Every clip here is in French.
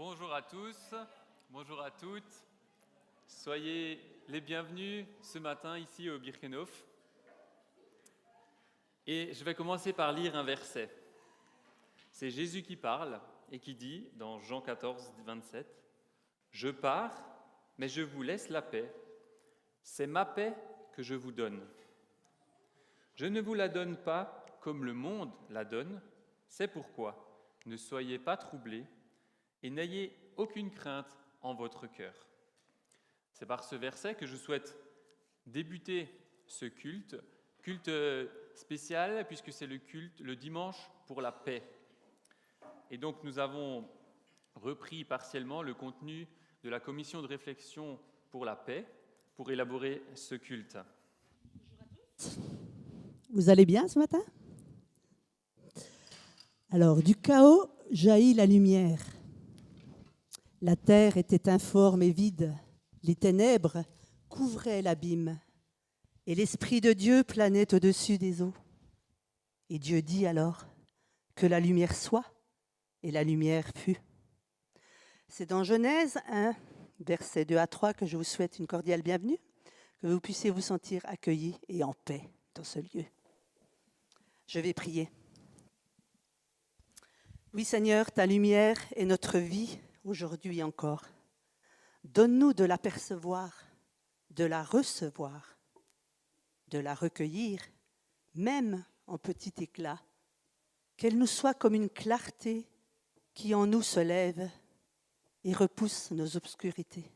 Bonjour à tous, bonjour à toutes. Soyez les bienvenus ce matin ici au Birkenhof. Et je vais commencer par lire un verset. C'est Jésus qui parle et qui dit dans Jean 14, 27, « Je pars, mais je vous laisse la paix. C'est ma paix que je vous donne. Je ne vous la donne pas comme le monde la donne. C'est pourquoi ne soyez pas troublés et n'ayez aucune crainte en votre cœur. » C'est par ce verset que je souhaite débuter ce culte spécial, puisque c'est le culte, le dimanche pour la paix. Et donc nous avons repris partiellement le contenu de la commission de réflexion pour la paix pour élaborer ce culte. Vous allez bien ce matin ? Alors, du chaos jaillit la lumière. La terre était informe et vide. Les ténèbres couvraient l'abîme. Et l'Esprit de Dieu planait au-dessus des eaux. Et Dieu dit alors que la lumière soit, et la lumière fut. C'est dans Genèse 1, versets 2 à 3, que je vous souhaite une cordiale bienvenue, que vous puissiez vous sentir accueillis et en paix dans ce lieu. Je vais prier. Oui Seigneur, ta lumière est notre vie aujourd'hui encore. Donne-nous de l'apercevoir, de la recevoir, de la recueillir, même en petit éclat, qu'elle nous soit comme une clarté qui en nous se lève et repousse nos obscurités.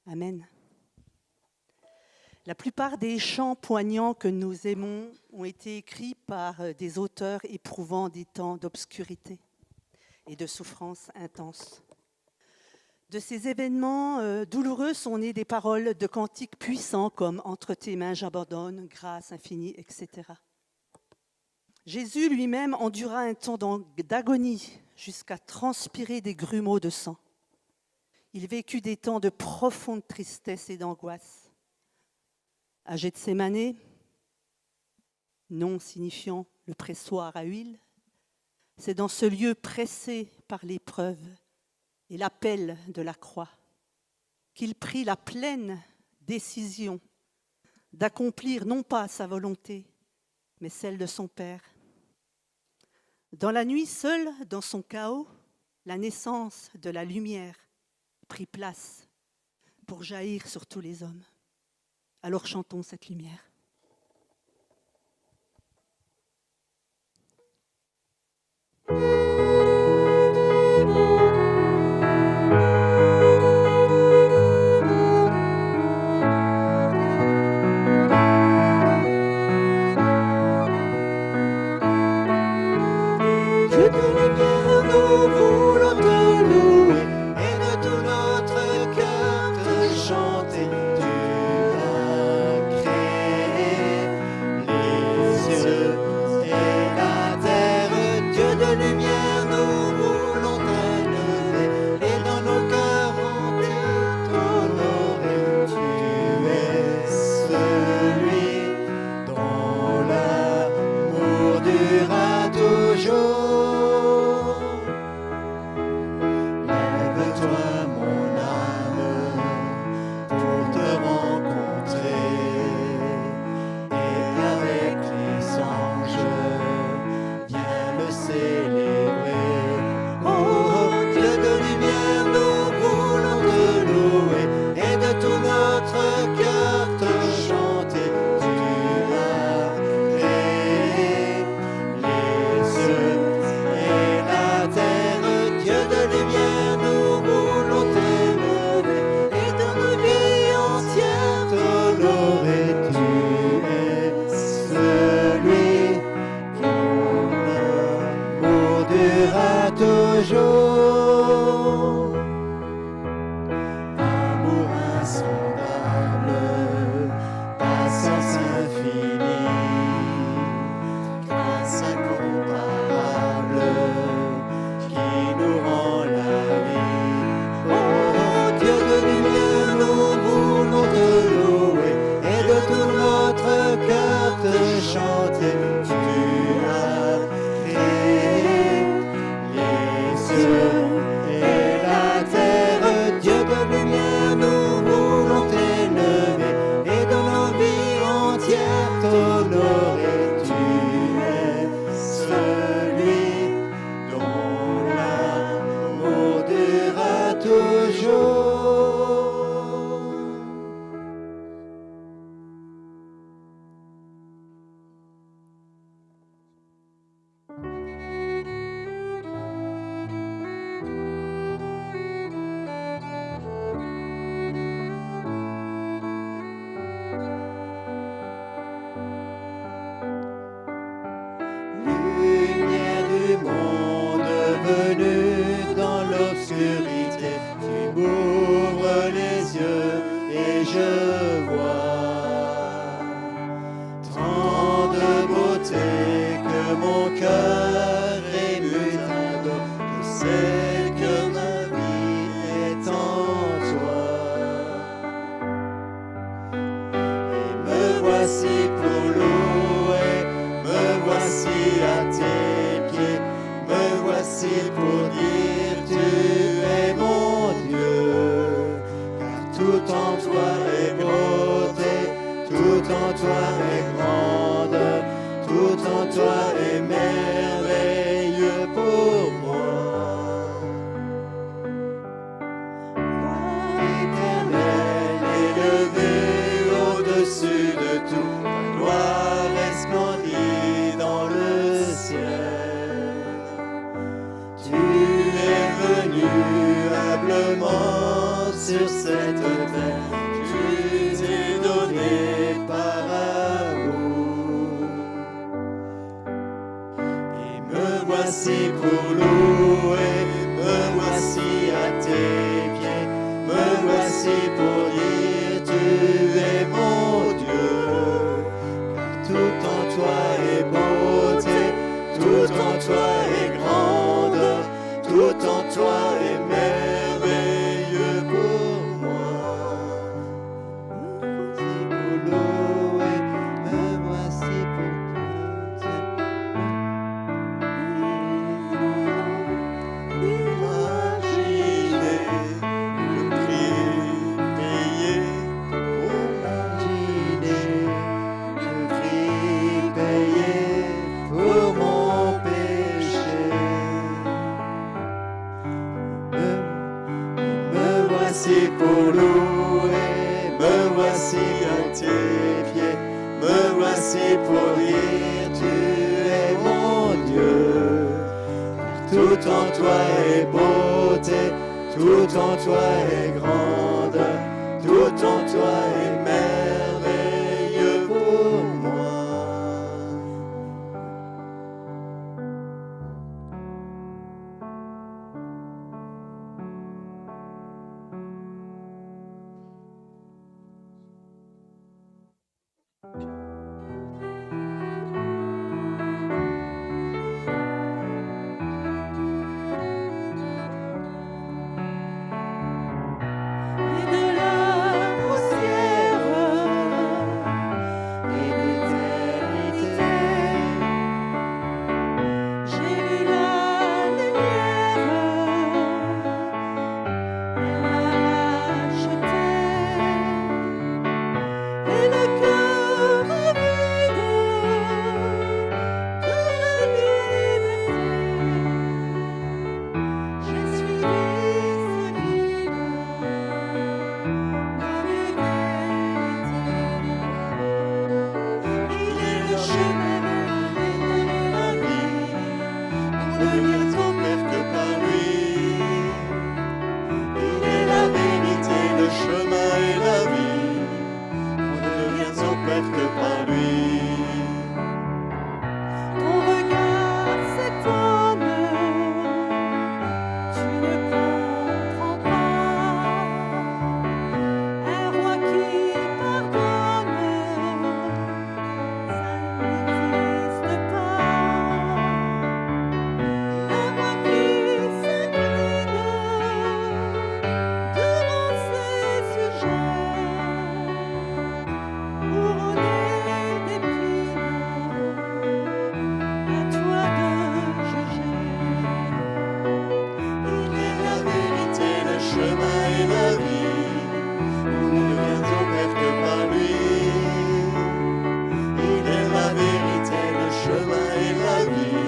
Amen. La plupart des chants poignants que nous aimons ont été écrits par des auteurs éprouvant des temps d'obscurité et de souffrance intense. De ces événements douloureux sont nées des paroles de cantiques puissants comme « Entre tes mains j'abandonne, grâce infinie », etc. Jésus lui-même endura un temps d'agonie jusqu'à transpirer des grumeaux de sang. Il vécut des temps de profonde tristesse et d'angoisse. À Gethsémane, nom signifiant le pressoir à huile, c'est dans ce lieu pressé par l'épreuve et l'appel de la croix qu'il prit la pleine décision d'accomplir non pas sa volonté, mais celle de son Père. Dans la nuit, seul, dans son chaos, la naissance de la lumière prit place pour jaillir sur tous les hommes. Alors chantons cette lumière. Que de lumière nous voulons te louer et de tout notre cœur te chanter. Tu as créé je vois tant de beauté que mon cœur ému t'adore. Je sais que ma vie est en toi. Et me voici pour louer, me voici à tes pieds, me voici pour dire tu es mon Dieu. Car tout en toi est beauté, tout en toi est grande, tout en toi est merveilleux pour moi. Éternel, élevé au-dessus de tout, ta gloire resplendit dans le ciel. Tu es venu humblement sur cette terre, tu t'es donné par amour. Et me voici pour louer, me voici à tes pieds, me voici pour dire tu es mon Dieu. Car tout en toi est beauté, tout en toi est grande, tout en toi est merveilleux pour moi. Me voici pour louer, me voici pour te imaginer le prix payé pour imaginer le prix payé pour mon péché. Me voici pour louer, me voici à tes pieds, me voici pour dire tu es mon Dieu. Tout en toi est beauté, tout en toi est grande, tout en toi est merveilleux pour moi. Et de la poussière et d'éternité, j'ai vu la lumière et la racheté, et le cœur vide de la liberté. J'ai suivi ce guide. Il est le chemin, La vie, on ne vient au Père que par lui. Il est la vérité, le chemin et la vie. On ne vient au Père que par lui. ton regard s'étonne, tu ne comprends pas. Un roi qui pardonne, ça n'existe pas. Un roi qui s'incline devant ses sujets, couronné d'épines, à toi de juger. Il est la vérité, le chemin et la vie. On ne vient au Père que par lui. Il est la vérité, le chemin et la vie.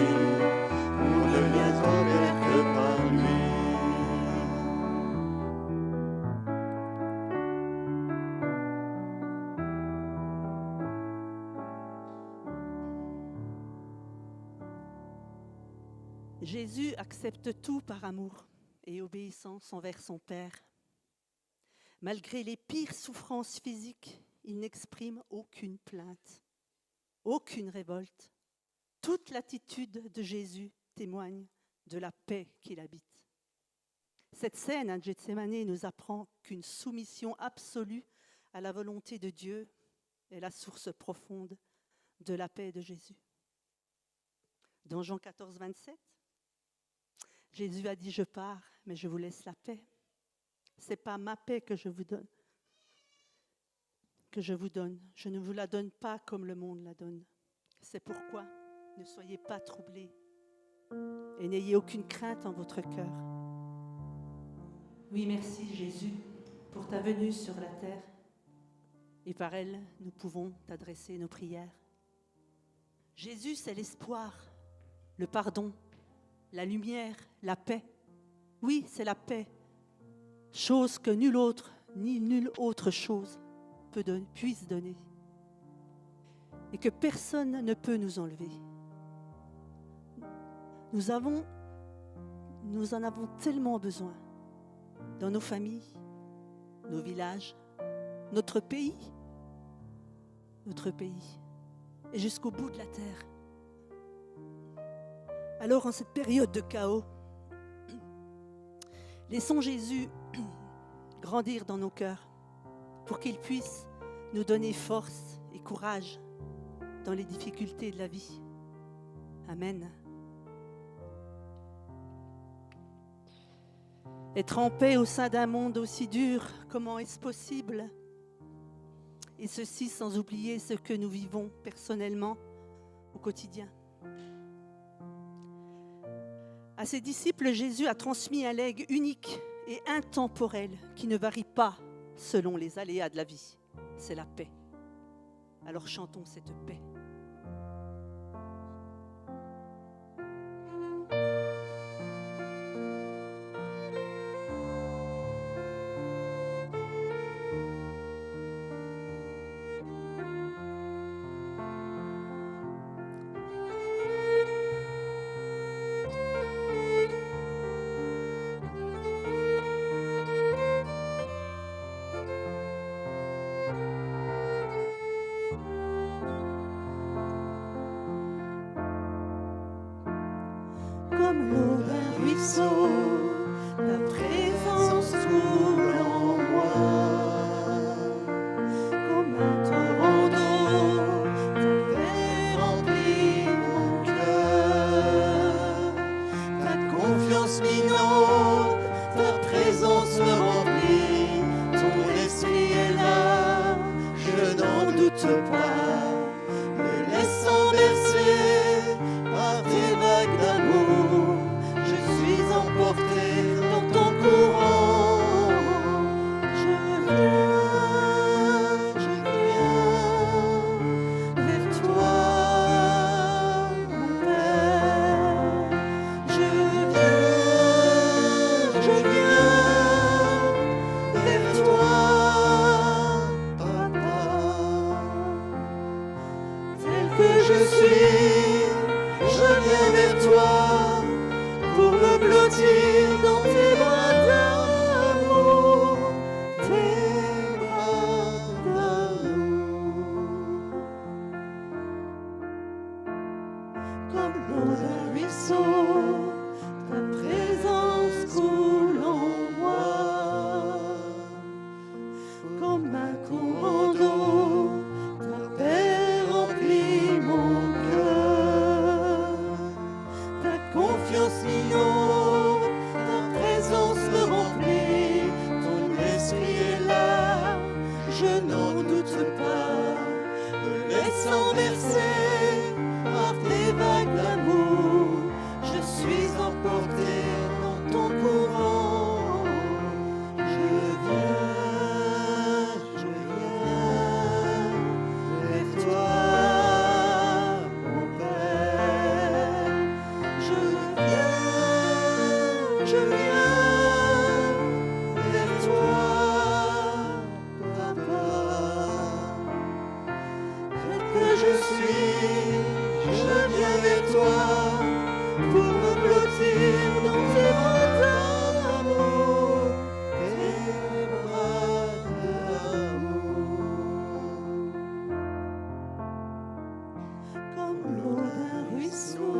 On ne vient au Père que par lui. Jésus accepte tout par amour et obéissance envers son Père. Malgré les pires souffrances physiques, il n'exprime aucune plainte, aucune révolte. Toute l'attitude de Jésus témoigne de la paix qu'il habite. Cette scène à Gethsémanée nous apprend qu'une soumission absolue à la volonté de Dieu est la source profonde de la paix de Jésus. Dans Jean 14, 27, Jésus a dit « Je pars, mais je vous laisse la paix. Ce n'est pas ma paix que je vous donne. Je ne vous la donne pas comme le monde la donne. C'est pourquoi ne soyez pas troublés et n'ayez aucune crainte en votre cœur. » Oui, merci Jésus pour ta venue sur la terre. Et par elle, nous pouvons t'adresser nos prières. Jésus, c'est l'espoir, le pardon, la lumière, la paix. Oui, c'est la paix, chose que nulle autre chose puisse donner. Et que personne ne peut nous enlever. Nous en avons tellement besoin dans nos familles, nos villages, notre pays, et jusqu'au bout de la terre. Alors, en cette période de chaos, laissons Jésus grandir dans nos cœurs pour qu'il puisse nous donner force et courage dans les difficultés de la vie. Amen. Être en paix au sein d'un monde aussi dur, comment est-ce possible? Et ceci sans oublier ce que nous vivons personnellement au quotidien. À ses disciples, Jésus a transmis un legs unique et intemporel qui ne varie pas selon les aléas de la vie. C'est la paix. Alors chantons cette paix. Comme l'eau d'un ruisseau, ta présence coule en moi. Comme un torrent d'eau, ta paix remplit mon cœur. Ta confiance m'inonde, ta présence me remplit. Ton esprit est là, je n'en doute pas. Me laissant bercer par tes vagues d'amour, je suis emporté dans ton courant. Je viens vers toi, mon Père. Je viens vers toi, Papa. Tel que je suis, je viens vers toi pour me blottir dans tes bras d'amour, tes bras d'amour. Comme l'eau d'un ruisseau, ta présence coule en moi. Comme un courant d'eau, ta paix remplit mon cœur. Ta confiance m'inonde, ta présence me remplit. Ton esprit est là, je n'en doute pas. Me laissant bercer par tes vagues d'amour, je suis emporté dans ton courant. Je viens vers toi, mon Père. Je viens vers toi, Papa. Tel que je suis, je viens vers toi pour me blottir dans tes bras d'amour, tes bras d'amour. Comme l'eau d'un ruisseau.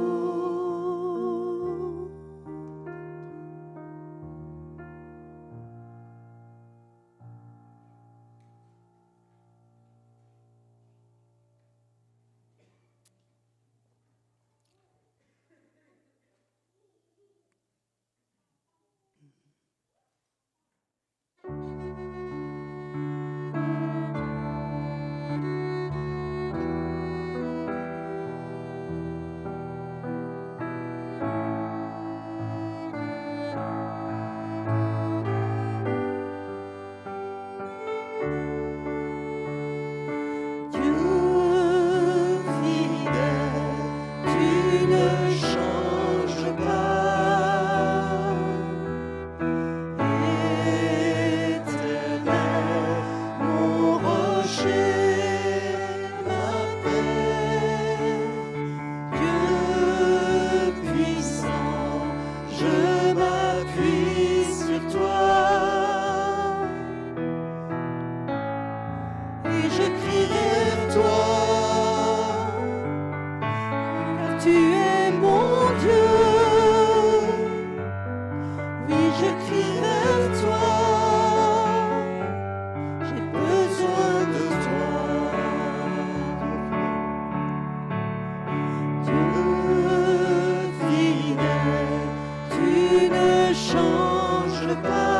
Oui, je crie vers toi, car tu es mon Dieu. Oui, je crie vers toi, j'ai besoin de toi. Dieu fidèle, tu ne changes pas.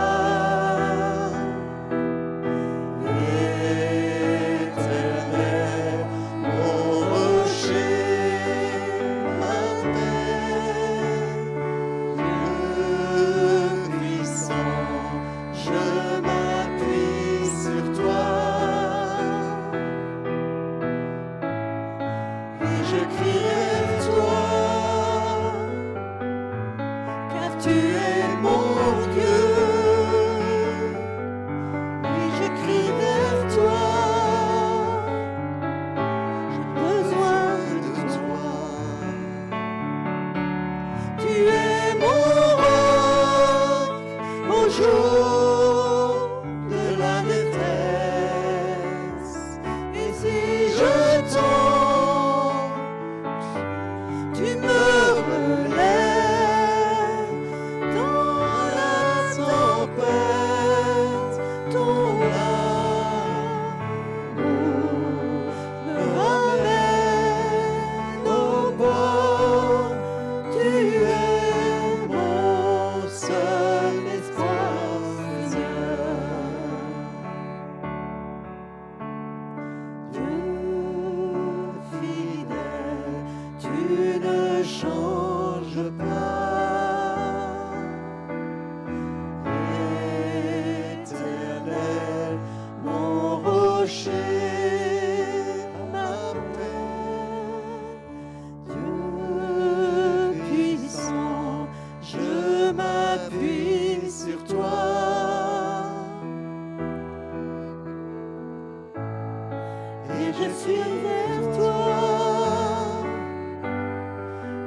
Éternel, mon rocher, ma paix. Dieu puissant, je m'appuie sur toi. Et je crie vers toi, car tu es mon Dieu. Oui, je crie vers toi, j'ai besoin de toi. Tu es mon roc au jour de la détresse. Et si je tombe, tu me relèves dans la tempête. Ton amour me ramène au bord. Tu es mon seul espoir, Seigneur. Dieu fidèle, tu ne changes pas. Éternel, mon rocher, ma paix. Dieu puissant, je m'appuie sur toi. Et je suis vers toi,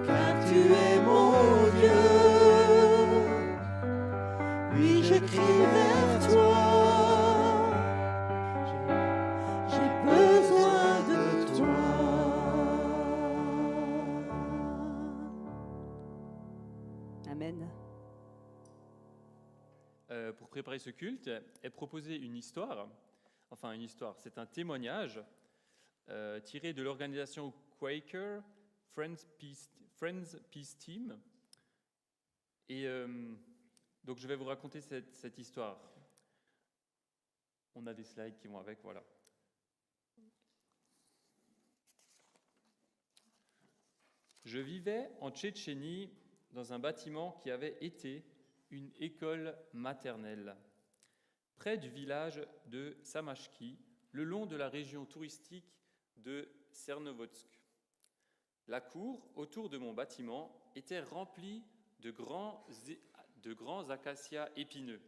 car tu es mon Dieu. Oui, je crie vers toi, j'ai besoin de toi. Amen. Pour préparer ce culte, est proposée une histoire. Enfin, une histoire, c'est un témoignage tiré de l'organisation Quaker Friends Peace Team. Et donc, je vais vous raconter cette histoire. On a des slides qui vont avec, voilà. Je vivais en Tchétchénie dans un bâtiment qui avait été une école maternelle, près du village de Samashki, le long de la région touristique de Cernovodsk. La cour autour de mon bâtiment était remplie de grands acacias épineux.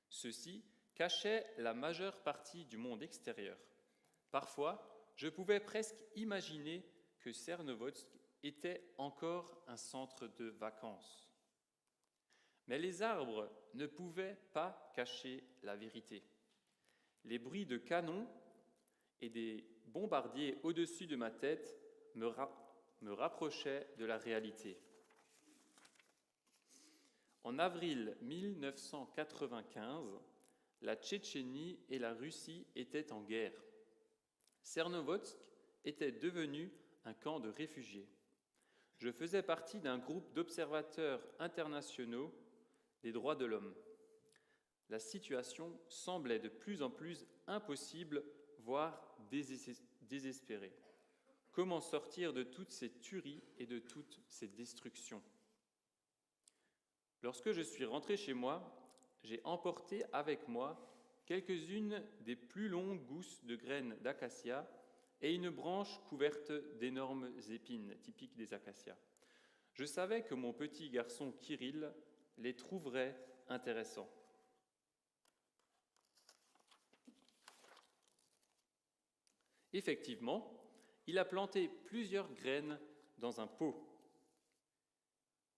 Ceux-ci cachaient la majeure partie du monde extérieur. Parfois, je pouvais presque imaginer que Cernovodsk était encore un centre de vacances. Mais les arbres ne pouvaient pas cacher la vérité. Les bruits de canons et des bombardiers au-dessus de ma tête me rapprochaient de la réalité. En avril 1995, la Tchétchénie et la Russie étaient en guerre. Cernovodsk était devenu un camp de réfugiés. Je faisais partie d'un groupe d'observateurs internationaux des droits de l'homme. La situation semblait de plus en plus impossible, voire désespérée. Comment sortir de toutes ces tueries et de toutes ces destructions ? Lorsque je suis rentré chez moi, j'ai emporté avec moi quelques-unes des plus longues gousses de graines d'acacia et une branche couverte d'énormes épines typiques des acacias. Je savais que mon petit garçon Kirill les trouverait intéressants. Effectivement, il a planté plusieurs graines dans un pot.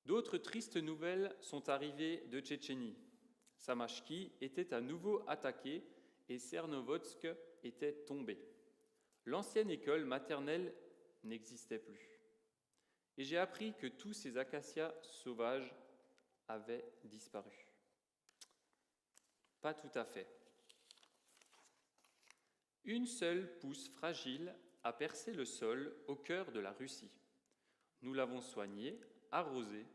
D'autres tristes nouvelles sont arrivées de Tchétchénie. Samashki était à nouveau attaqué et Cernovodsk était tombé. L'ancienne école maternelle n'existait plus. Et j'ai appris que tous ces acacias sauvages avaient disparu. Pas tout à fait. Une seule pousse fragile a percé le sol au cœur de la Russie. Nous l'avons soignée, arrosée.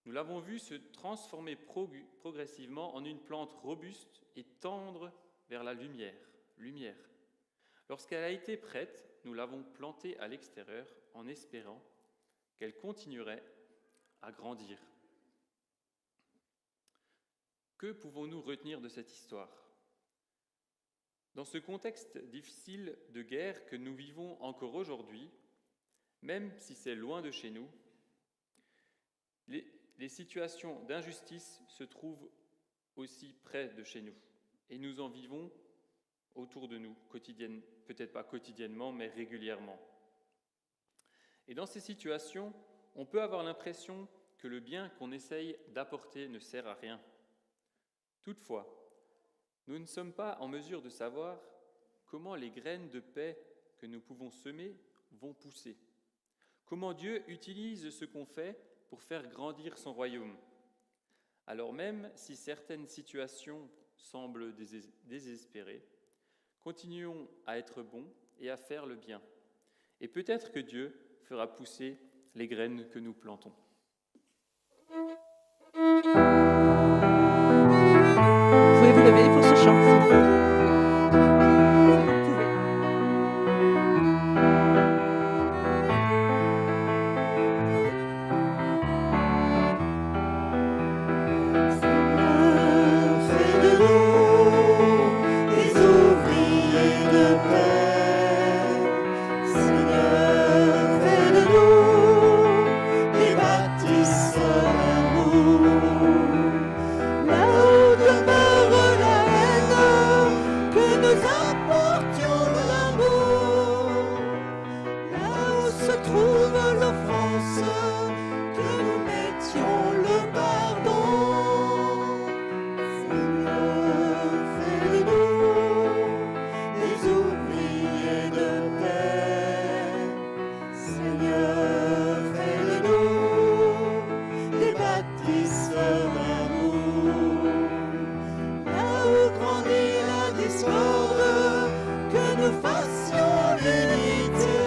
Nous l'avons vue se transformer progressivement en une plante robuste et tendre vers la lumière. Lorsqu'elle a été prête, nous l'avons plantée à l'extérieur en espérant qu'elle continuerait à grandir. Que pouvons-nous retenir de cette histoire ? Dans ce contexte difficile de guerre que nous vivons encore aujourd'hui, même si c'est loin de chez nous, les situations d'injustice se trouvent aussi près de chez nous et nous en vivons autour de nous, peut-être pas quotidiennement, mais régulièrement. Et dans ces situations, on peut avoir l'impression que le bien qu'on essaye d'apporter ne sert à rien. Toutefois, nous ne sommes pas en mesure de savoir comment les graines de paix que nous pouvons semer vont pousser. Comment Dieu utilise ce qu'on fait pour faire grandir son royaume. Alors même si certaines situations semblent désespérées, continuons à être bons et à faire le bien. Et peut-être que Dieu fera pousser les graines que nous plantons. Pouvez vous lever pour ce chant, s'il vous plaît. Vous pouvez. Fais de nous des ouvriers de paix. Seigneur, fais de nous des bâtisseurs d'amour. Là où demeure la haine, que nous apportions l'amour. Là où se trouve l'offense, que nous mettions le pardon. Seigneur, fais de nous des ouvriers de paix. Seigneur, fais de nous des bâtisseurs d'amour. Là où grandit la discorde, que nous fassions l'unité.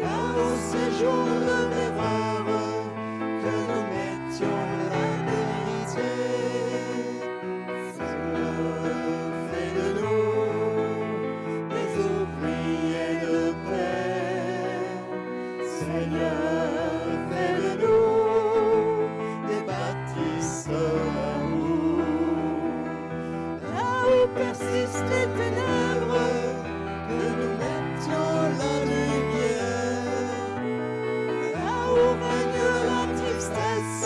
Là où séjourne l'erreur, que nous mettions la vérité. Seigneur, fais de nous des ouvriers de paix. Seigneur, fais de nous des bâtisseurs d'amour. Là où persistent les ténèbres, que nous mettions la lumière. Là où règne la tristesse,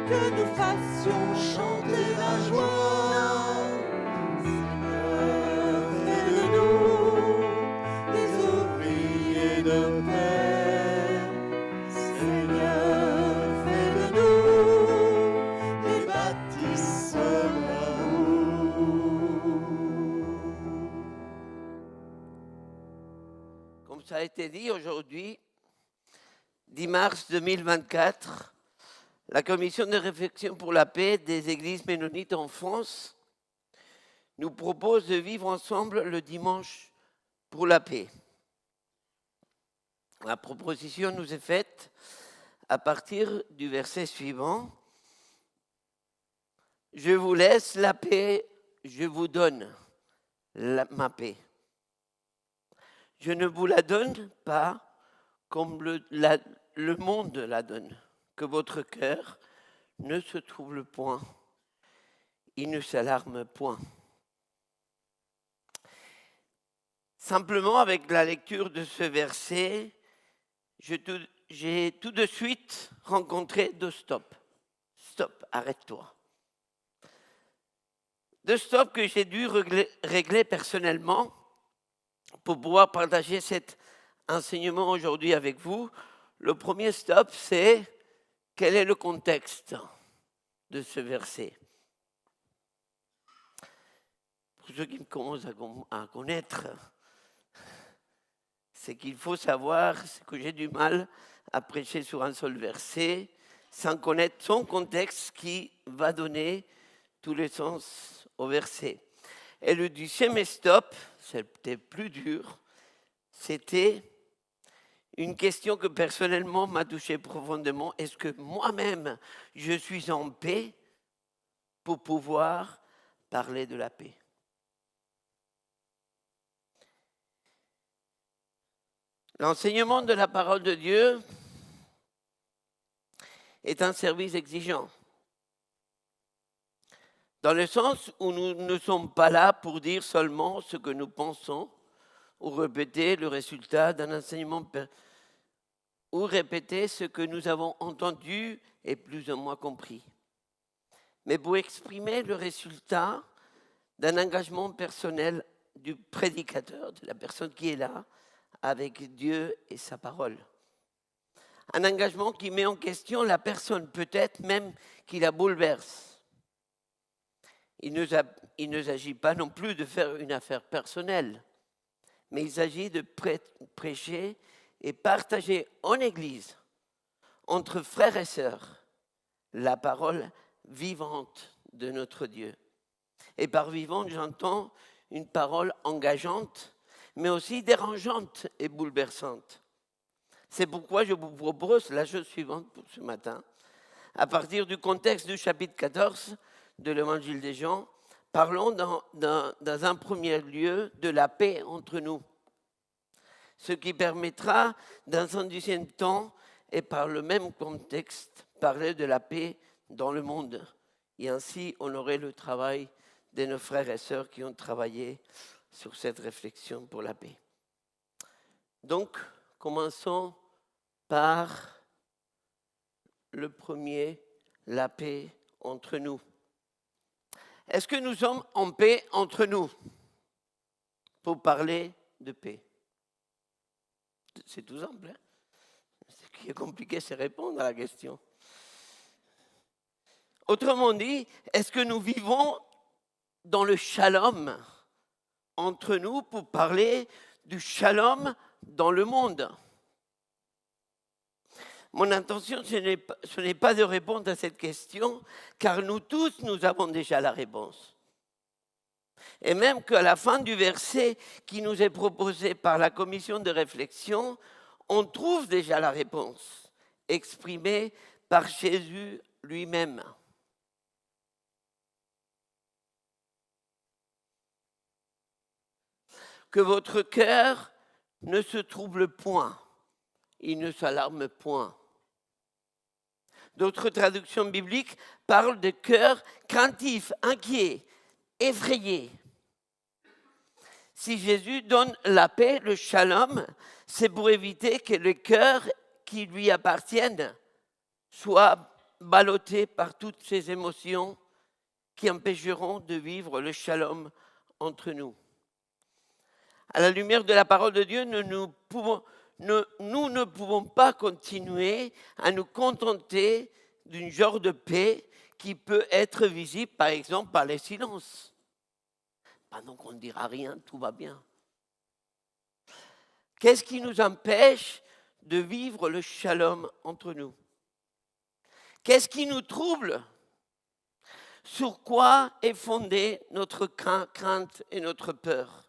que nous fassions chanter la joie. Seigneur, fais de nous des ouvriers de paix. Seigneur, fais de nous des bâtisseurs d'amour. Comme ça a été dit aujourd'hui, 10 mars 2024, la Commission de réflexion pour la paix des églises ménonites en France nous propose de vivre ensemble le dimanche pour la paix. La proposition nous est faite à partir du verset suivant. Je vous laisse la paix, je vous donne ma paix. Je ne vous la donne pas comme le monde la donne. Que votre cœur ne se trouble point, il ne s'alarme point. Simplement, avec la lecture de ce verset, j'ai tout de suite rencontré deux stops. Stop, arrête-toi. Deux stops que j'ai dû régler personnellement pour pouvoir partager cet enseignement aujourd'hui avec vous. Le premier stop, c'est quel est le contexte de ce verset. Pour pour ceux qui commencent à connaître, c'est qu'il faut savoir ce que j'ai du mal à prêcher sur un seul verset sans connaître son contexte qui va donner tous les sens au verset. Et le deuxième stop, c'était plus dur, c'était une question que personnellement m'a touché profondément. Est-ce que moi-même, je suis en paix pour pouvoir parler de la paix? L'enseignement de la parole de Dieu est un service exigeant, dans le sens où nous ne sommes pas là pour dire seulement ce que nous pensons ou répéter le résultat d'un enseignement ou répéter ce que nous avons entendu et plus ou moins compris, mais pour exprimer le résultat d'un engagement personnel du prédicateur, de la personne qui est là, avec Dieu et sa parole. Un engagement qui met en question la personne, peut-être même qui la bouleverse. Il ne s'agit pas non plus de faire une affaire personnelle, mais il s'agit de prêcher et partager en Église, entre frères et sœurs, la parole vivante de notre Dieu. Et par vivante, j'entends une parole engageante, mais aussi dérangeante et bouleversante. C'est pourquoi je vous propose la chose suivante pour ce matin. À partir du contexte du chapitre 14 de l'Évangile de Jean, parlons dans un premier lieu de la paix entre nous. Ce qui permettra, dans un deuxième temps, et par le même contexte, parler de la paix dans le monde. Et ainsi, honorer le travail de nos frères et sœurs qui ont travaillé sur cette réflexion pour la paix. Donc, commençons par le premier, la paix entre nous. Est-ce que nous sommes en paix entre nous pour parler de paix? C'est tout simple. Hein? Ce qui est compliqué, c'est répondre à la question. Autrement dit, est-ce que nous vivons dans le shalom entre nous pour parler du shalom dans le monde? Mon intention, ce n'est pas de répondre à cette question, car nous tous, nous avons déjà la réponse. Et même qu'à la fin du verset qui nous est proposé par la commission de réflexion, on trouve déjà la réponse exprimée par Jésus lui-même. Que votre cœur ne se trouble point, il ne s'alarme point. D'autres traductions bibliques parlent de cœur craintif, inquiet, effrayé. Si Jésus donne la paix, le shalom, c'est pour éviter que le cœur qui lui appartienne soit ballotté par toutes ces émotions qui empêcheront de vivre le shalom entre nous. À la lumière de la parole de Dieu, nous ne pouvons pas continuer à nous contenter d'un genre de paix qui peut être visible, par exemple, par les silences. Pendant qu'on ne dira rien, tout va bien. Qu'est-ce qui nous empêche de vivre le shalom entre nous? Qu'est-ce qui nous trouble? Sur quoi est fondée notre crainte et notre peur?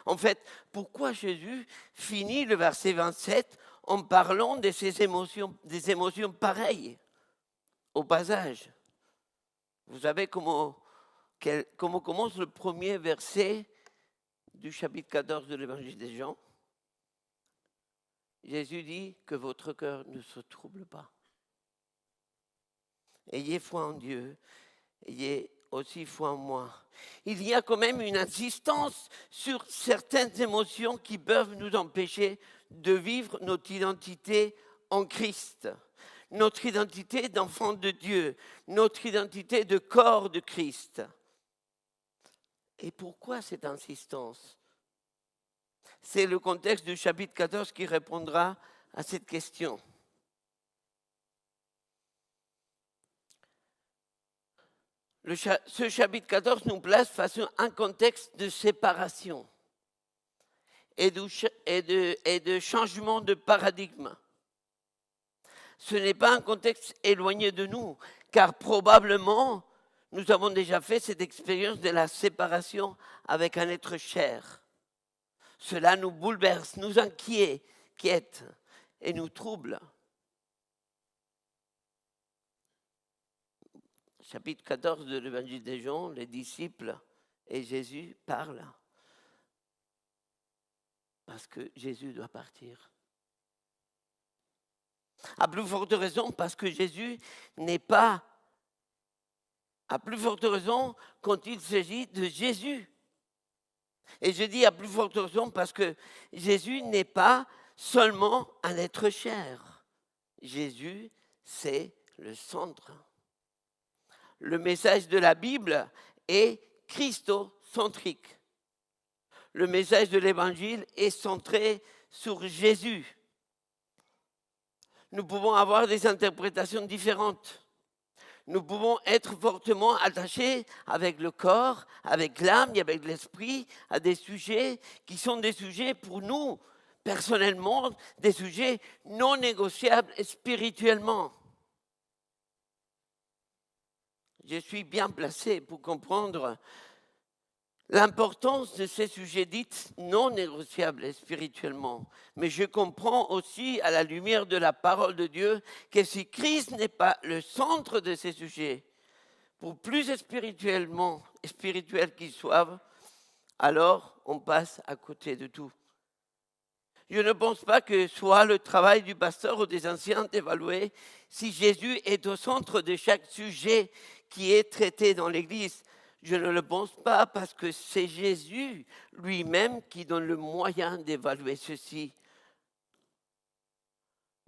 En fait, pourquoi Jésus finit le verset 27 en parlant de ces émotions, des émotions pareilles au passage? Vous savez comment commence le premier verset du chapitre 14 de l'Évangile de Jean? Jésus dit que votre cœur ne se trouble pas. Ayez foi en Dieu, ayez aussi foi en moi. Il y a quand même une insistance sur certaines émotions qui peuvent nous empêcher de vivre notre identité en Christ, notre identité d'enfant de Dieu, notre identité de corps de Christ. Et pourquoi cette insistance? C'est le contexte du chapitre 14 qui répondra à cette question. Ce chapitre 14 nous place face à un contexte de séparation et de changement de paradigme. Ce n'est pas un contexte éloigné de nous, car probablement nous avons déjà fait cette expérience de la séparation avec un être cher. Cela nous bouleverse, nous inquiète et nous trouble. Chapitre 14 de l'Évangile de Jean, les disciples et Jésus parlent parce que Jésus doit partir. À plus forte raison, parce que Jésus n'est pas, à plus forte raison quand il s'agit de Jésus. Et je dis à plus forte raison parce que Jésus n'est pas seulement un être cher. Jésus, c'est le centre. Le message de la Bible est christocentrique. Le message de l'Évangile est centré sur Jésus. Nous pouvons avoir des interprétations différentes. Nous pouvons être fortement attachés avec le corps, avec l'âme et avec l'esprit à des sujets qui sont des sujets pour nous, personnellement, des sujets non négociables spirituellement. Je suis bien placé pour comprendre l'importance de ces sujets dits non négociables spirituellement. Mais je comprends aussi, à la lumière de la parole de Dieu, que si Christ n'est pas le centre de ces sujets, pour plus spirituel qu'ils soient, alors on passe à côté de tout. Je ne pense pas que soit le travail du pasteur ou des anciens d'évaluer si Jésus est au centre de chaque sujet qui est traité dans l'Église. Je ne le pense pas parce que c'est Jésus lui-même qui donne le moyen d'évaluer ceci.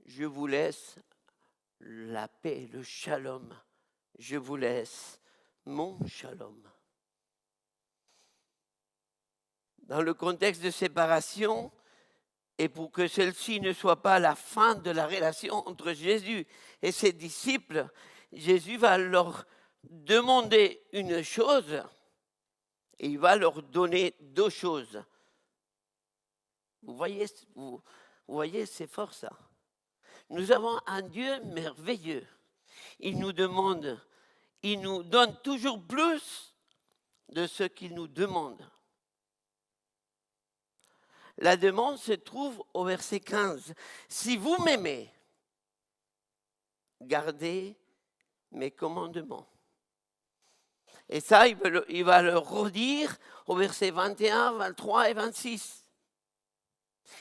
Je vous laisse la paix, le shalom. Je vous laisse mon shalom. Dans le contexte de séparation, et pour que celle-ci ne soit pas la fin de la relation entre Jésus et ses disciples, Jésus va leur demander une chose et il va leur donner deux choses. Vous voyez, c'est fort ça. Nous avons un Dieu merveilleux. Il nous donne toujours plus de ce qu'il nous demande. La demande se trouve au verset 15. Si vous m'aimez, gardez mes commandements. Et ça, il va le redire au verset 21, 23 et 26.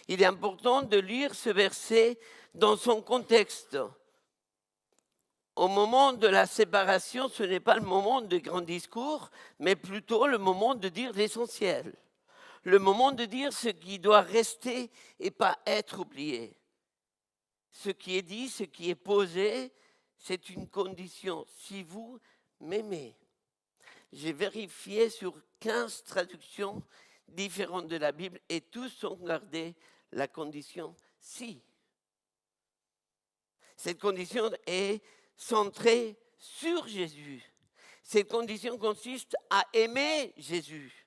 Il est important de lire ce verset dans son contexte. Au moment de la séparation, ce n'est pas le moment de grands discours, mais plutôt le moment de dire l'essentiel. Le moment de dire ce qui doit rester et pas être oublié. Ce qui est dit, ce qui est posé, c'est une condition. Si vous m'aimez. J'ai vérifié sur 15 traductions différentes de la Bible et tous ont gardé la condition si. Cette condition est centrée sur Jésus. Cette condition consiste à aimer Jésus.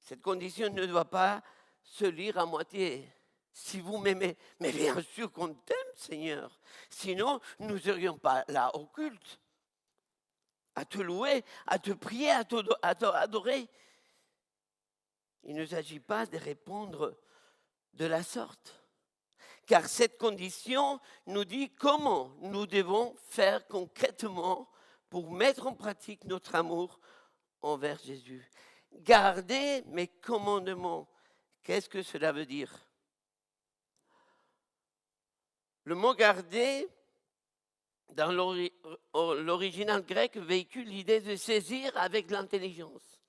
Cette condition ne doit pas se lire à moitié. Si vous m'aimez, mais bien sûr qu'on t'aime, Seigneur. Sinon, nous ne serions pas là au culte, à te louer, à te prier, à t'adorer. Il ne s'agit pas de répondre de la sorte. Car cette condition nous dit comment nous devons faire concrètement pour mettre en pratique notre amour envers Jésus. Gardez mes commandements. Qu'est-ce que cela veut dire? Le mot garder, dans l'original grec, véhicule l'idée de saisir avec l'intelligence.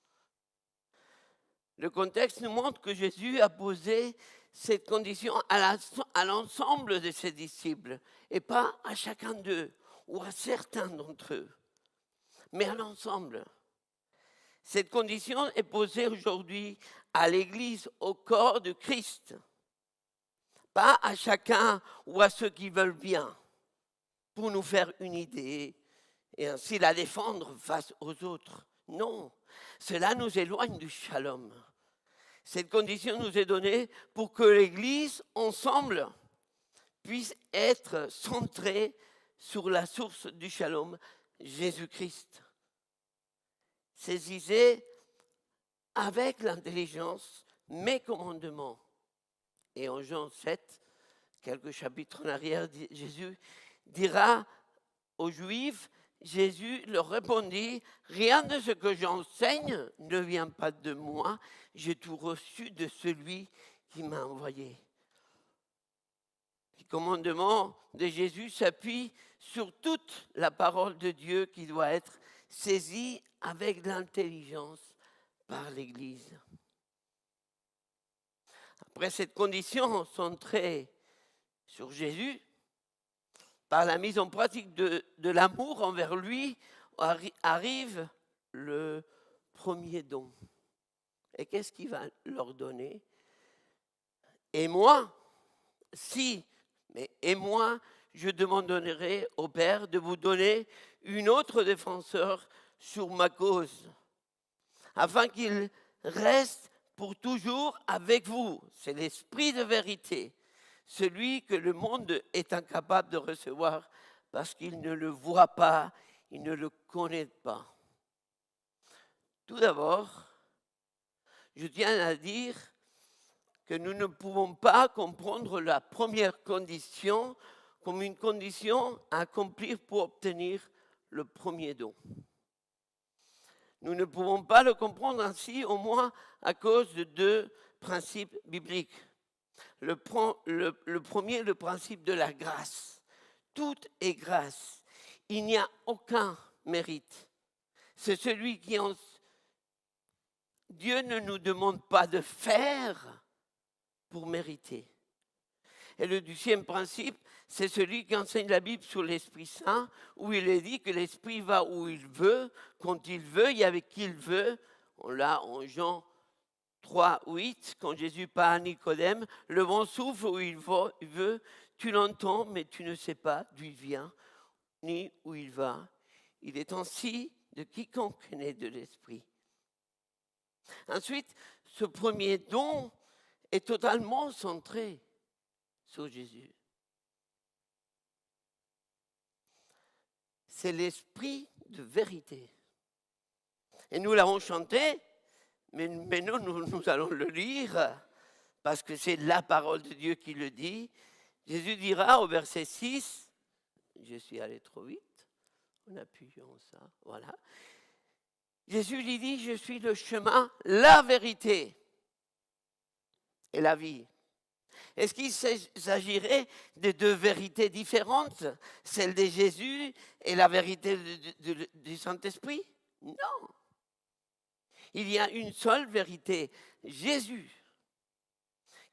Le contexte nous montre que Jésus a posé cette condition à l'ensemble de ses disciples, et pas à chacun d'eux, ou à certains d'entre eux, mais à l'ensemble. Cette condition est posée aujourd'hui à l'Église, au corps de Christ. Pas à chacun ou à ceux qui veulent bien, pour nous faire une idée, et ainsi la défendre face aux autres. Non, cela nous éloigne du shalom. Cette condition nous est donnée pour que l'Église, ensemble, puisse être centrée sur la source du shalom, Jésus-Christ. Saisissez avec l'intelligence mes commandements. Et en Jean 7, quelques chapitres en arrière, Jésus dira aux Juifs, Jésus leur répondit, rien de ce que j'enseigne ne vient pas de moi, j'ai tout reçu de celui qui m'a envoyé. Le commandement de Jésus s'appuie sur toute la parole de Dieu qui doit être saisie avec l'intelligence par l'Église. Après cette condition centrée sur Jésus, par la mise en pratique de l'amour envers lui, arrive le premier don. Et qu'est-ce qu'il va leur donner? Et moi, je demanderai au Père de vous donner une autre défenseur sur ma cause, afin qu'il reste pour toujours avec vous. C'est l'Esprit de vérité, celui que le monde est incapable de recevoir parce qu'il ne le voit pas, il ne le connaît pas. Tout d'abord, je tiens à dire que nous ne pouvons pas comprendre la première condition comme une condition à accomplir pour obtenir le premier don. Nous ne pouvons pas le comprendre ainsi, au moins à cause de deux principes bibliques. Le premier, le principe de la grâce. Tout est grâce. Il n'y a aucun mérite. C'est celui qui en... Dieu ne nous demande pas de faire pour mériter. Et le deuxième principe, c'est celui qui enseigne la Bible sur l'Esprit Saint, où il est dit que l'Esprit va où il veut, quand il veut et avec qui il veut. On l'a en Jean 3, 8, quand Jésus parle à Nicodème, le vent souffle où il veut, tu l'entends, mais tu ne sais pas d'où il vient, ni où il va. Il est ainsi de quiconque est né de l'Esprit. Ensuite, ce premier don est totalement centré sur Jésus. C'est l'esprit de vérité. Et nous l'avons chanté, mais nous allons le lire, parce que c'est la parole de Dieu qui le dit. Jésus dira au verset 6, je suis allé trop vite, en appuyant ça, voilà. Jésus lui dit, je suis le chemin, la vérité et la vie. Est-ce qu'il s'agirait de deux vérités différentes, celle de Jésus et la vérité du Saint-Esprit? Non. Il y a une seule vérité, Jésus,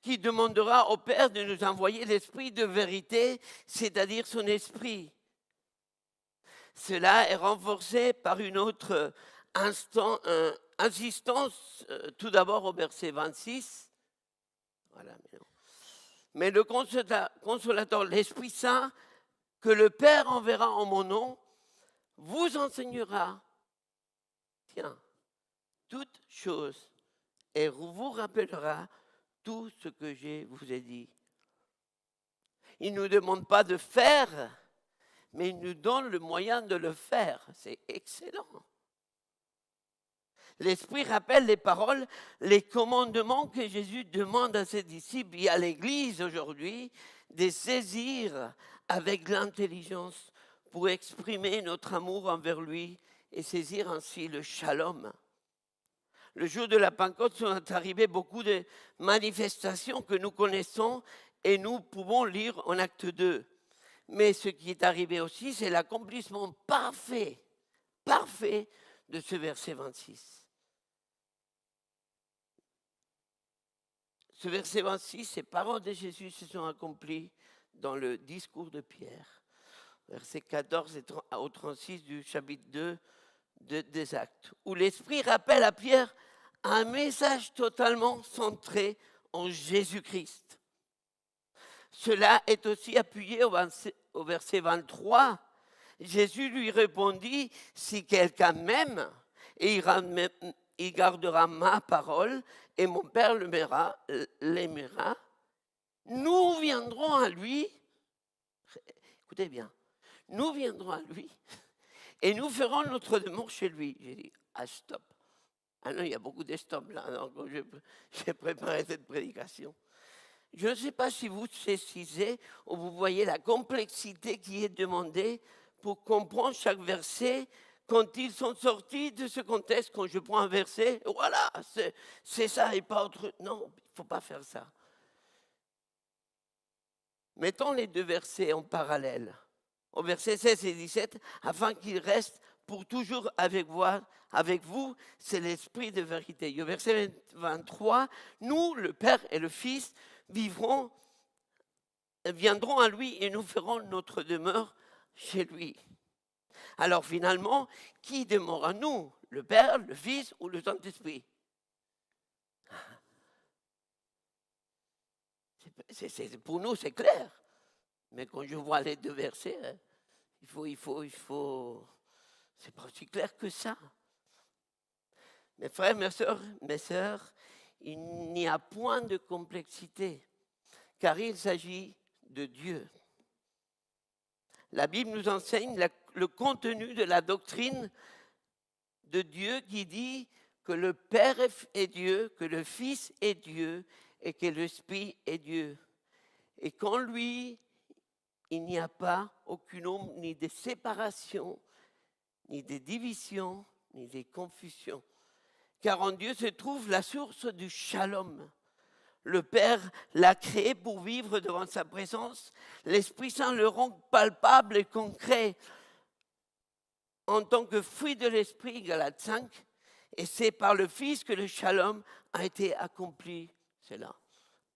qui demandera au Père de nous envoyer l'Esprit de vérité, c'est-à-dire son Esprit. Cela est renforcé par une autre insistance, tout d'abord au verset 26. Voilà, mais le consolateur, l'Esprit Saint, que le Père enverra en mon nom, vous enseignera, toutes choses, et vous rappellera tout ce que je vous ai dit. Il ne nous demande pas de faire, mais il nous donne le moyen de le faire. C'est excellent. L'Esprit rappelle les paroles, les commandements que Jésus demande à ses disciples et à l'Église aujourd'hui de saisir avec l'intelligence pour exprimer notre amour envers lui et saisir ainsi le shalom. Le jour de la Pentecôte sont arrivées beaucoup de manifestations que nous connaissons et nous pouvons lire en Acte 2. Mais ce qui est arrivé aussi, c'est l'accomplissement parfait de ce verset 26. Ce verset 26, ces paroles de Jésus se sont accomplies dans le discours de Pierre, versets 14 au 36 du chapitre 2 des Actes, où l'Esprit rappelle à Pierre un message totalement centré en Jésus-Christ. Cela est aussi appuyé au verset 23, Jésus lui répondit, si quelqu'un m'aime, et il gardera ma parole, et mon Père l'aimera, nous viendrons à lui, écoutez bien, nous viendrons à lui, et nous ferons notre demeure chez lui. J'ai dit, ah stop. Ah non, il y a beaucoup de stops là, donc j'ai préparé cette prédication. Je ne sais pas si vous saisissez ou vous voyez la complexité qui est demandée pour comprendre chaque verset quand ils sont sortis de ce contexte. Quand je prends un verset, voilà, c'est ça et pas autre. Non, il ne faut pas faire ça. Mettons les deux versets en parallèle, au verset 16 et 17, afin qu'ils restent pour toujours avec vous, c'est l'esprit de vérité. Et au verset 23, nous, le Père et le Fils, viendront à lui et nous ferons notre demeure chez lui. Alors finalement, qui demeure à nous? Le Père, le Fils ou le Saint-Esprit? Pour nous, c'est clair. Mais quand je vois les deux versets, il faut. C'est pas aussi clair que ça. Mes frères, mes sœurs, il n'y a point de complexité, car il s'agit de Dieu. La Bible nous enseigne le contenu de la doctrine de Dieu qui dit que le Père est Dieu, que le Fils est Dieu et que l'Esprit est Dieu. Et qu'en lui, il n'y a pas aucune ombre, ni de séparation, ni de division, ni de confusion. Car en Dieu se trouve la source du shalom. Le Père l'a créé pour vivre devant sa présence. L'Esprit Saint le rend palpable et concret en tant que fruit de l'Esprit, Galates 5. Et c'est par le Fils que le shalom a été accompli. C'est là,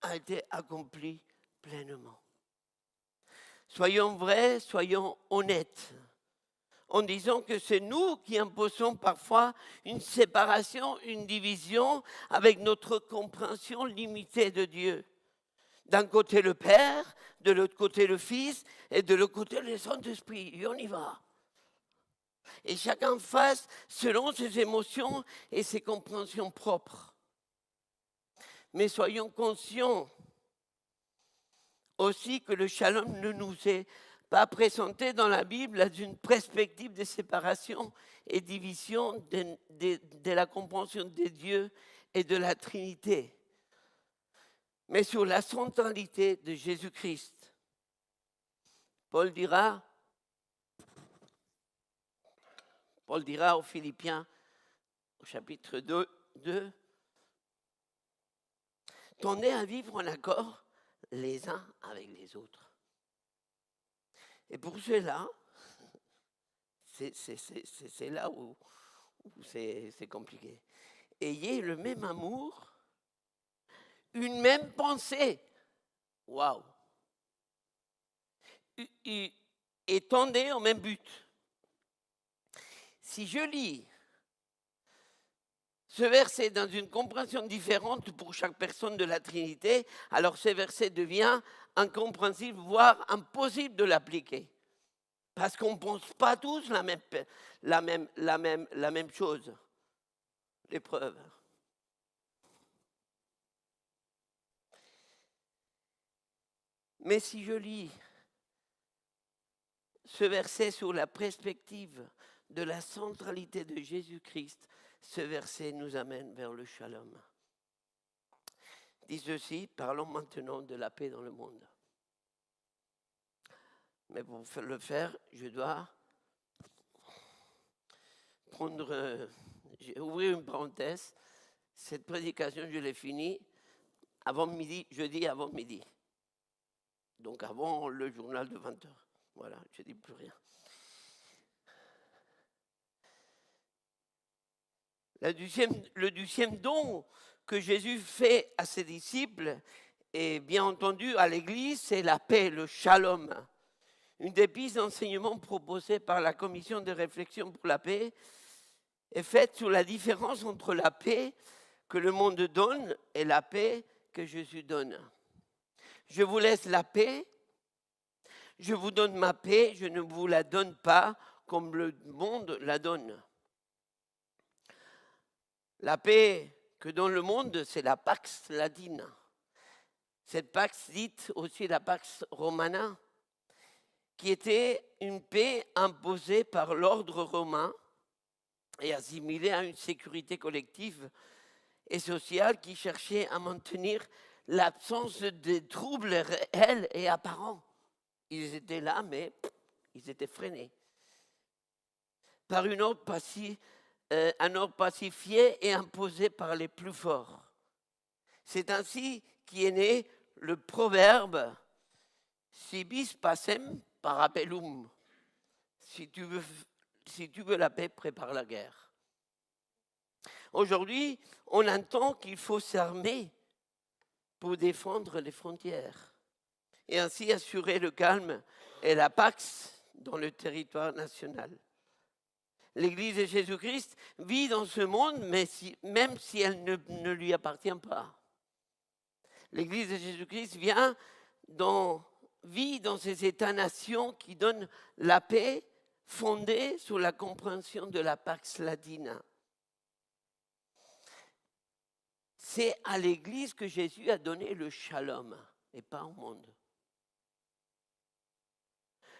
a été accompli pleinement. Soyons vrais, soyons honnêtes, en disant que c'est nous qui imposons parfois une séparation, une division avec notre compréhension limitée de Dieu. D'un côté le Père, de l'autre côté le Fils et de l'autre côté le Saint-Esprit. Et on y va. Et chacun fasse selon ses émotions et ses compréhensions propres. Mais soyons conscients aussi que le shalom ne nous est pas présenté dans la Bible dans une perspective de séparation et division de la compréhension de Dieu et de la Trinité, mais sur la centralité de Jésus-Christ. Paul dira aux Philippiens, au chapitre 2, tendez à vivre en accord les uns avec les autres. Et pour cela, c'est là où c'est compliqué. Ayez le même amour, une même pensée. Waouh! Et tendez au même but. Si je lis ce verset dans une compréhension différente pour chaque personne de la Trinité, alors ce verset devient incompréhensible, voire impossible de l'appliquer. Parce qu'on ne pense pas tous la même chose. L'épreuve. Mais si je lis ce verset sur la perspective de la centralité de Jésus-Christ, ce verset nous amène vers le shalom. Dit ceci, parlons maintenant de la paix dans le monde. Mais pour le faire, je dois ouvrir une parenthèse. Cette prédication, je l'ai finie avant midi, jeudi avant midi. Donc avant le journal de 20h. Voilà, je ne dis plus rien. Le deuxième don que Jésus fait à ses disciples, et bien entendu à l'Église, c'est la paix, le shalom. Une des pistes d'enseignement proposées par la commission de réflexion pour la paix est faite sur la différence entre la paix que le monde donne et la paix que Jésus donne. Je vous laisse la paix, Je vous donne ma paix, je ne vous la donne pas comme le monde la donne. La paix que donne le monde, c'est la Pax Latina. Cette Pax dite aussi la Pax Romana, qui était une paix imposée par l'ordre romain et assimilée à une sécurité collective et sociale qui cherchait à maintenir l'absence de troubles réels et apparents. Ils étaient là, mais ils étaient freinés par un ordre pacifié et imposé par les plus forts. C'est ainsi qu'est né le proverbe « Si bis pacem parabellum ». Si tu veux la paix, prépare la guerre. Aujourd'hui, on entend qu'il faut s'armer pour défendre les frontières et ainsi assurer le calme et la pax dans le territoire national. L'Église de Jésus-Christ vit dans ce monde, même si elle ne lui appartient pas. L'Église de Jésus-Christ vit dans ces États-nations qui donnent la paix fondée sur la compréhension de la Pax Latina. C'est à l'Église que Jésus a donné le shalom et pas au monde.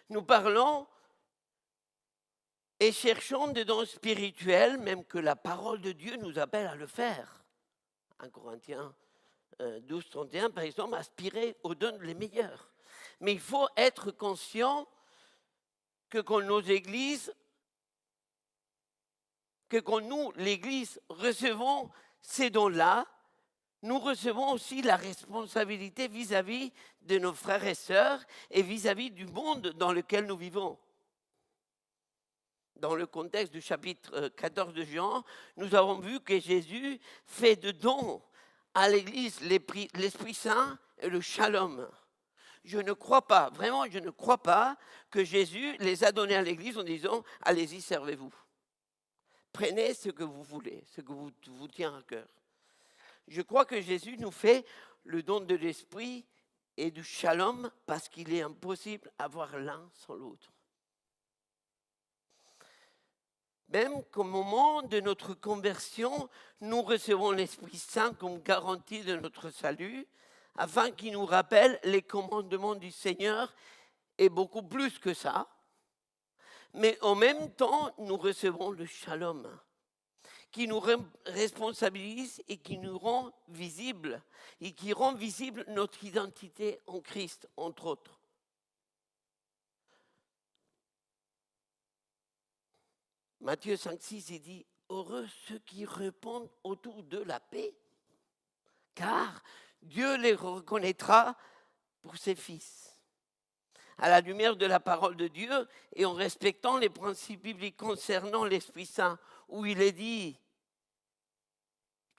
Nous parlons et cherchons des dons spirituels, même que la parole de Dieu nous appelle à le faire. 1 Corinthiens 12, 31, par exemple, aspirer aux dons les meilleurs. Mais il faut être conscient que quand nous, l'Église, recevons ces dons-là, nous recevons aussi la responsabilité vis-à-vis de nos frères et sœurs et vis-à-vis du monde dans lequel nous vivons. Dans le contexte du chapitre 14 de Jean, nous avons vu que Jésus fait de dons à l'Église l'Esprit Saint et le Shalom. Je ne crois pas, vraiment, je ne crois pas que Jésus les a donnés à l'Église en disant « Allez-y, servez-vous. Prenez ce que vous voulez, ce que vous tient à cœur. » Je crois que Jésus nous fait le don de l'Esprit et du Shalom parce qu'il est impossible d'avoir l'un sans l'autre. Même qu'au moment de notre conversion, nous recevons l'Esprit Saint comme garantie de notre salut, afin qu'il nous rappelle les commandements du Seigneur et beaucoup plus que ça. Mais en même temps, nous recevons le Shalom, qui nous responsabilise et qui nous rend visible, et qui rend visible notre identité en Christ, entre autres. Matthieu 5,6, il dit « Heureux ceux qui répondent autour de la paix, car Dieu les reconnaîtra pour ses fils. » À la lumière de la parole de Dieu et en respectant les principes bibliques concernant l'Esprit Saint, où il est dit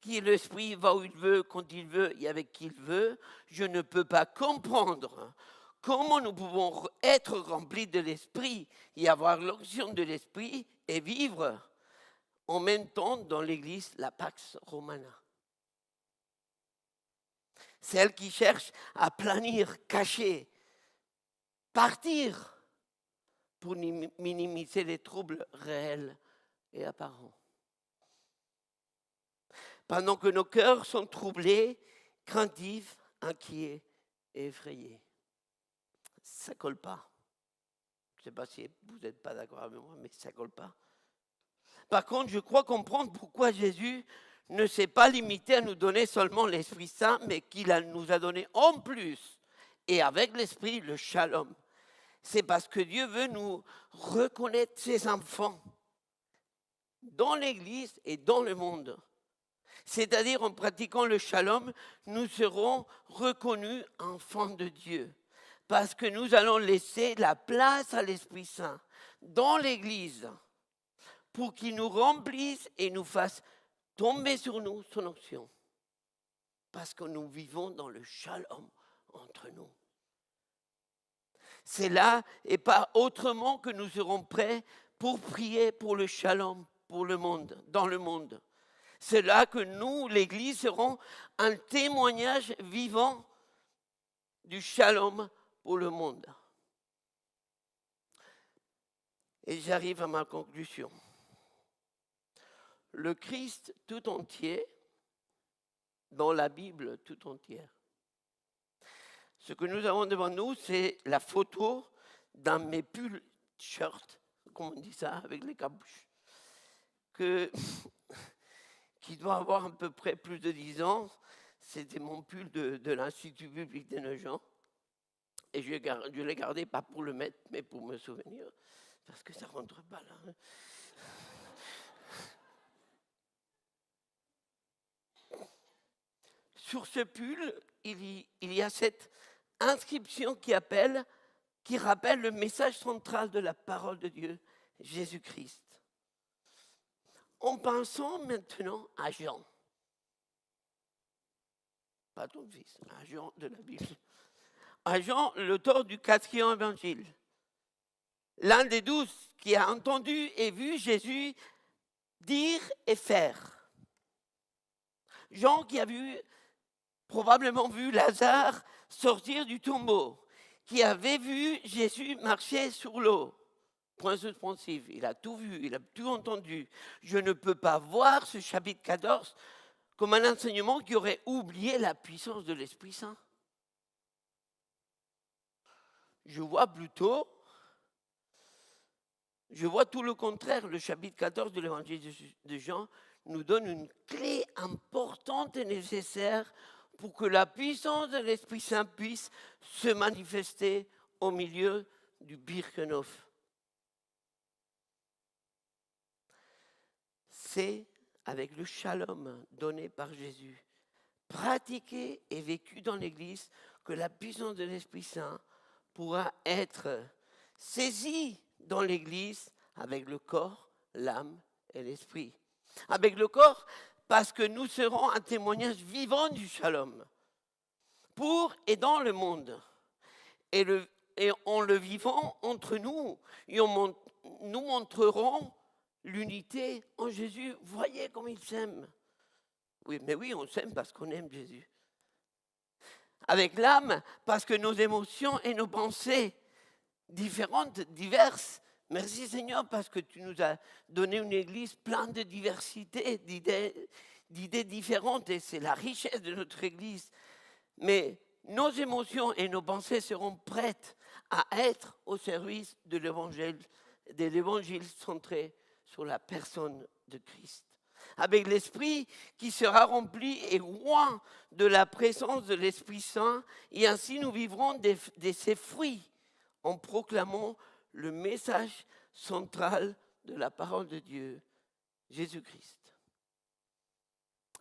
que l'Esprit va où il veut, quand il veut et avec qui il veut, je ne peux pas comprendre comment nous pouvons être remplis de l'Esprit et avoir l'onction de l'Esprit et vivre en même temps dans l'Église la Pax Romana. Celle qui cherche à planir, cacher, partir pour minimiser les troubles réels et apparents. Pendant que nos cœurs sont troublés, craintifs, inquiets et effrayés. Ça ne colle pas. Je ne sais pas si vous n'êtes pas d'accord avec moi, mais ça ne colle pas. Par contre, je crois comprendre pourquoi Jésus ne s'est pas limité à nous donner seulement l'Esprit Saint, mais qu'il nous a donné en plus, et avec l'Esprit, le Shalom. C'est parce que Dieu veut nous reconnaître ses enfants dans l'Église et dans le monde. C'est-à-dire, en pratiquant le Shalom, nous serons reconnus enfants de Dieu. Parce que nous allons laisser la place à l'Esprit Saint dans l'Église pour qu'il nous remplisse et nous fasse tomber sur nous son onction. Parce que nous vivons dans le Shalom entre nous. C'est là et pas autrement que nous serons prêts pour prier pour le Shalom pour le monde, dans le monde. C'est là que nous, l'Église, serons un témoignage vivant du Shalom pour le monde. Et j'arrive à ma conclusion. Le Christ tout entier, dans la Bible tout entière. Ce que nous avons devant nous, c'est la photo d'un mes pulls shirt, comme on dit ça, avec les capuches, qui doit avoir à peu près plus de 10 ans. C'était mon pull de l'Institut public des Nogent. Et je l'ai gardé, pas pour le mettre, mais pour me souvenir, parce que ça ne rentre pas là. Sur ce pull, il y a cette inscription qui rappelle le message central de la parole de Dieu, Jésus-Christ. En pensant maintenant à Jean, pas ton fils, à Jean de la Bible, à Jean, l'auteur du 4e évangile, l'un des 12 qui a entendu et vu Jésus dire et faire. Jean qui a probablement vu Lazare sortir du tombeau, qui avait vu Jésus marcher sur l'eau. Point suspensif, il a tout vu, il a tout entendu. Je ne peux pas voir ce chapitre 14 comme un enseignement qui aurait oublié la puissance de l'Esprit Saint. Je vois tout le contraire. Le chapitre 14 de l'évangile de Jean nous donne une clé importante et nécessaire pour que la puissance de l'Esprit Saint puisse se manifester au milieu du Birkenhof. C'est avec le shalom donné par Jésus, pratiqué et vécu dans l'Église, que la puissance de l'Esprit Saint pourra être saisie dans l'Église avec le corps, l'âme et l'esprit. Avec le corps, parce que nous serons un témoignage vivant du shalom pour et dans le monde. Et en le vivant entre nous, nous montrerons l'unité en Jésus. Voyez comme il s'aime. Oui, mais oui, on s'aime parce qu'on aime Jésus. Avec l'âme, parce que nos émotions et nos pensées différentes, diverses. Merci Seigneur, parce que tu nous as donné une église pleine de diversité, d'idées différentes, et c'est la richesse de notre église. Mais nos émotions et nos pensées seront prêtes à être au service de l'évangile centré sur la personne de Christ. Avec l'esprit qui sera rempli et loin de la présence de l'Esprit Saint, et ainsi nous vivrons de ses fruits en proclamant le message central de la parole de Dieu, Jésus-Christ.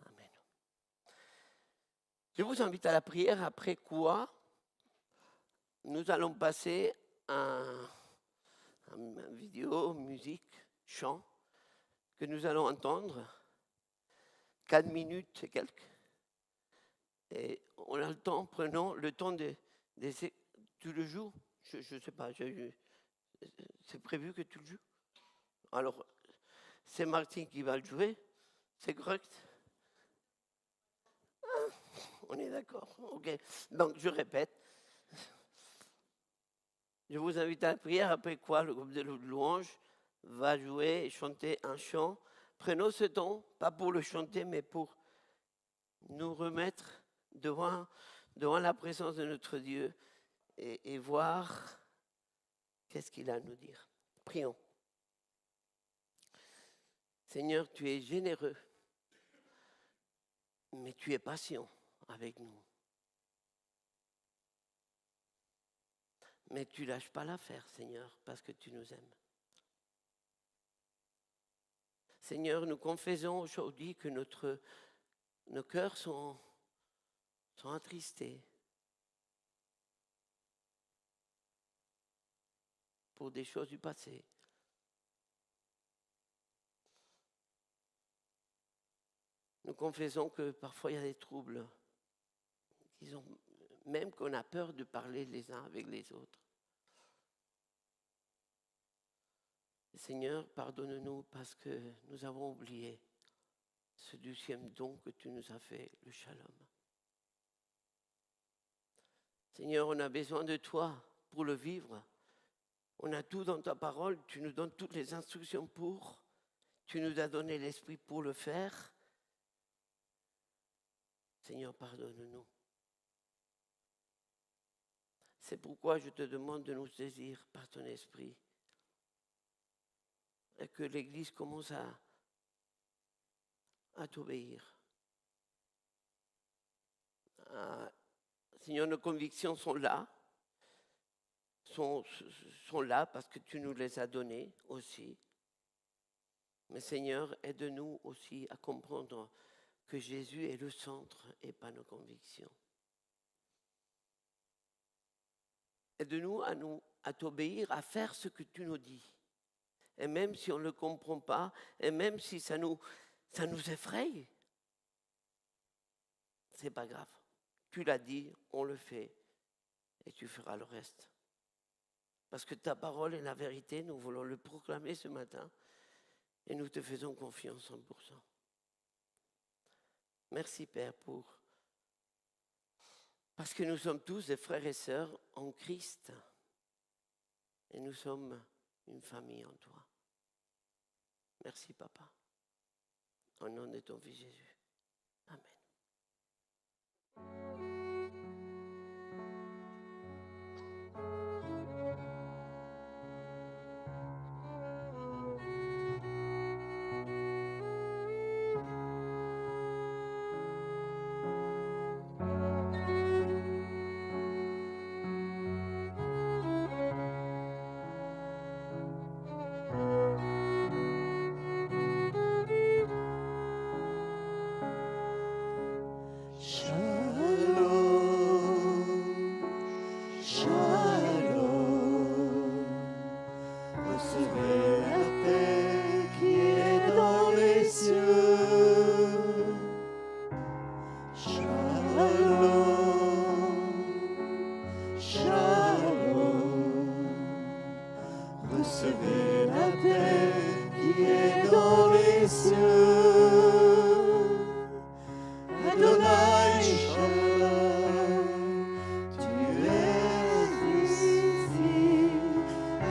Amen. Je vous invite à la prière, après quoi nous allons passer à une vidéo, musique, chant, que nous allons entendre, 4 minutes et quelques. Et on a le temps, prenons le temps tu le joues? Je ne sais pas, c'est prévu que tu le joues? Alors, c'est Martin qui va le jouer, c'est correct? On est d'accord, ok. Donc, je répète. Je vous invite à la prière, après quoi le groupe de louanges va jouer et chanter un chant. Prenons ce temps, pas pour le chanter, mais pour nous remettre devant la présence de notre Dieu et voir qu'est-ce qu'il a à nous dire. Prions. Seigneur, tu es généreux, mais tu es patient avec nous. Mais tu ne lâches pas l'affaire, Seigneur, parce que tu nous aimes. Seigneur, nous confessons aujourd'hui que nos cœurs sont attristés pour des choses du passé. Nous confessons que parfois il y a des troubles, même qu'on a peur de parler les uns avec les autres. Seigneur, pardonne-nous parce que nous avons oublié ce 12e don que tu nous as fait, le shalom. Seigneur, on a besoin de toi pour le vivre, On a tout dans ta parole, tu nous donnes toutes les instructions pour, tu nous as donné l'esprit pour le faire. Seigneur, pardonne-nous. C'est pourquoi je te demande de nous saisir par ton esprit et que l'Église commence à t'obéir. Seigneur, nos convictions sont là. Sont là parce que tu nous les as données aussi. Mais Seigneur, aide-nous aussi à comprendre que Jésus est le centre et pas nos convictions. Aide-nous à t'obéir, à faire ce que tu nous dis. Et même si on ne le comprend pas, et même si ça nous effraie, c'est pas grave. Tu l'as dit, on le fait, et tu feras le reste. Parce que ta parole est la vérité, nous voulons le proclamer ce matin, et nous te faisons confiance 100%. Merci Père parce que nous sommes tous des frères et sœurs en Christ, et nous sommes une famille en toi. Merci Papa, au nom de ton Fils Jésus. Amen. Recevez la paix qui est dans les cieux. Adonai Shalom, tu es ici.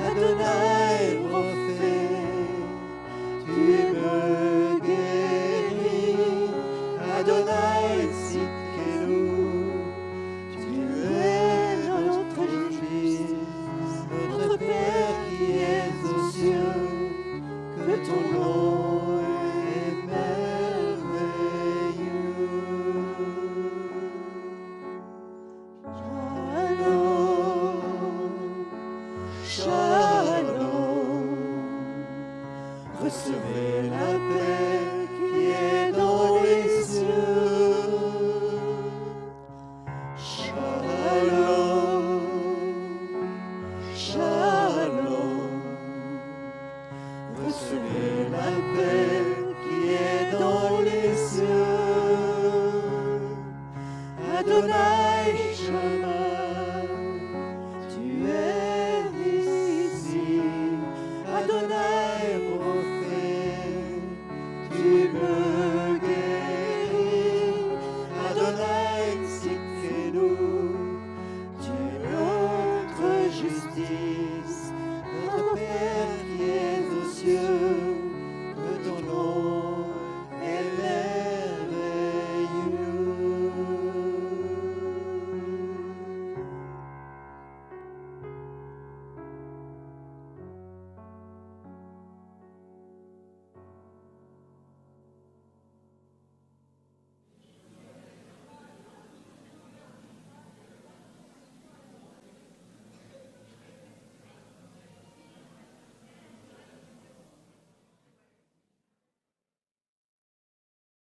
Adonai Prophet, tu me guéris. Adonai Tzidkenu, tu es notre justice, notre Père qui es aux cieux, que ton nom est merveilleux. Shalom, Shalom, recevez la paix qui est dans les cieux. Shalom, Shalom, recevez la paix qui est dans les cieux. Adonai Shalom.